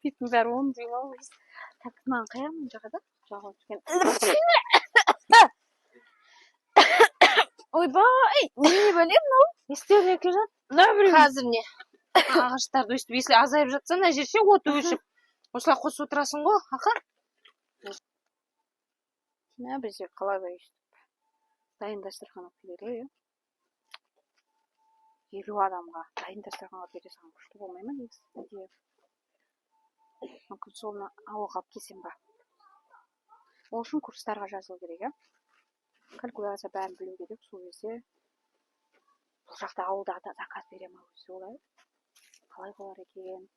Бүйтін бәрі оны деймін ау. Так, мынаны қаямын мына жаққа да. Жағалап жүрген. Ойбай, не білем мынау? Не істеуіне келе жатыр? Мына біреу. Қазір не? Ағаштарды өстіп если азайып жатса, мына жерше от өшіп. Осылай қосып отырасың ғой, ақыр. Мына бізде қалай өйстіп. Дайын дастархан алып келеді ғой, 50 адамға дайын дастарханға бере салған күшті болмай ма негізі? Мүмкін соны ауылға алып келсем ба? Ол үшін курстарға жазылу керек, калькуляция бәрін білу керек. Сол кезде бұл жақта ауылда заказ берем ау өзі олай. Қалай болар екен?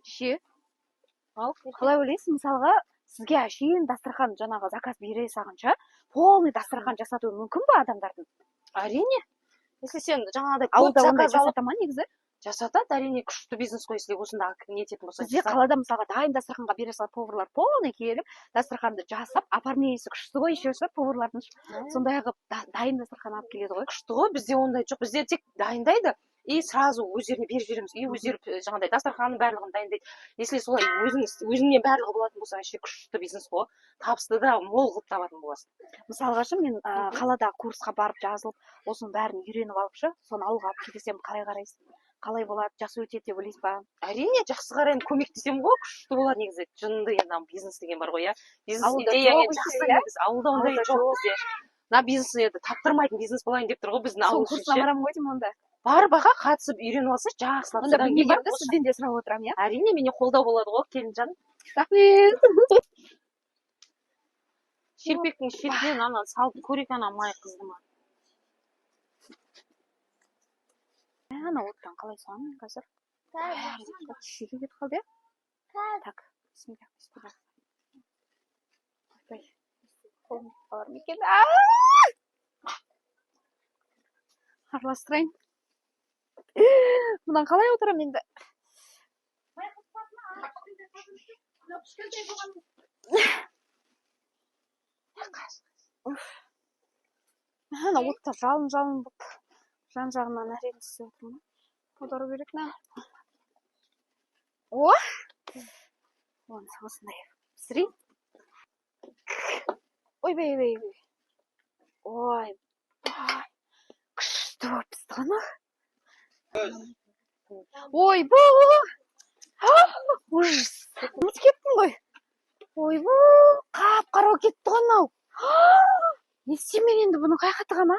Ше? Қалай ойлайсың, мысалға, сізге әшейін дастархан жаңағы заказ бере салғанша, полный дастархан жасатуы мүмкін ба адамдардың? Әрине. Если сен жаңағыдай ауылда ондай жасата ма негізі? Жасатады, әрине, күшті бизнес қой, если осында не ететін болса. Бізде қалада мысалға дайын дастарханға бере салып, поварлар полный келіп, дастарханды жасап, апармейсі күшті ғой, еще поварлардың. Сондай қылып дайын дастархан алып келеді ғой. Күшті ғой, бізде ондай жоқ. Бізде тек дайындайды и сразу өздеріне беріп жібереміз. И өздері жаңағыдай дастарханның барлығын дайындайды. Если солай өзіңнен барлығы болатын болса, вообще күшті бизнес қой. Табысты да мол қылып табатын боласың. Мысалға ше мен қалада курсқа барып жазылып, осының бәрін үйреніп алып ше, соны ауылға алып кетсем қалай қарайсың? Қалай болады, жақсы өтеді деп ойлайсыз ба? Әрине, жақсы қараймын, көмектесем ғой, күшті болады негізі. Жынды енді бизнес деген бар ғой, Бизнес Ауылда идея жоқ жақсы иә? негізі. Ауылда ондай жоқ бізде. Мына бизнес енді таптырмайтын бизнес болайын деп тұр ғой біздің ауыл үшін. Курсына барамын ғой деймін онда. Барып аға қатысып үйреніп алса жақсылап. Онда білмей барда сізден де сұрап отырамын, иә? Әрине, менен қолдау болады ғой, келінжан. Рахмет. Шелпектің шетінен ана салып көрейік, ана май қызды ма. Ана оттан қалай саламын қазір? Шеге кетіп қалды, иә? Так, бисмилlah, бисмилlah. Ойбай, қолым қалар ма екен? Араластырайын. Мұнан қалай отырамын енді? Ана отта жалын болып, жан-жағынан әрең істеп отырмын. Аудару керек на. О! Оны осындай пісірейін. Ойбай. Ой, күшті болып пісті ғана. Ойбай! Ужас! Ұмыт кеттім ғой. Ойбай! Қап-қара кетті ғана. Не істеймін енді бұны қайқатыға ма?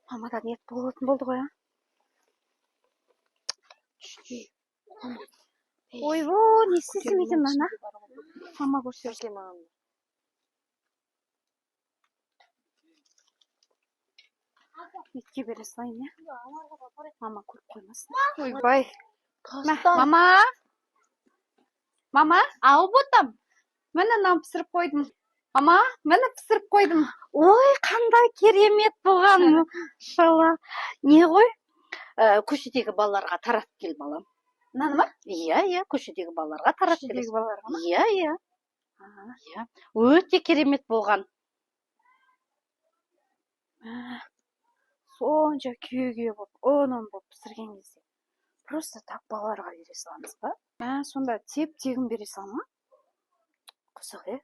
Мамадан ет болатын болды ғой, Ойбай, не істесем екен ана? Мама көрсеткен маған. Етке бере салайын, иә? Мама көріп қоймасын. Ойбай. Мама, ау ботам. Мені мынаны пісіріп қойдым. Мама, мені пісіріп қойдым. Ой, қандай керемет болған. Шала. Не ғой? Көшедегі балаларға таратып кел, балам. Мынаны ма? Иә, көшедегі балаларға таратып кел. Көшедегі балаларға ма? Иә. Өте керемет болған. Сонша күйе болып, онын болып пісірген кезде. Просто так балаларға бере саламыз ба? Сонда теп-тегін бере салма. Қызық,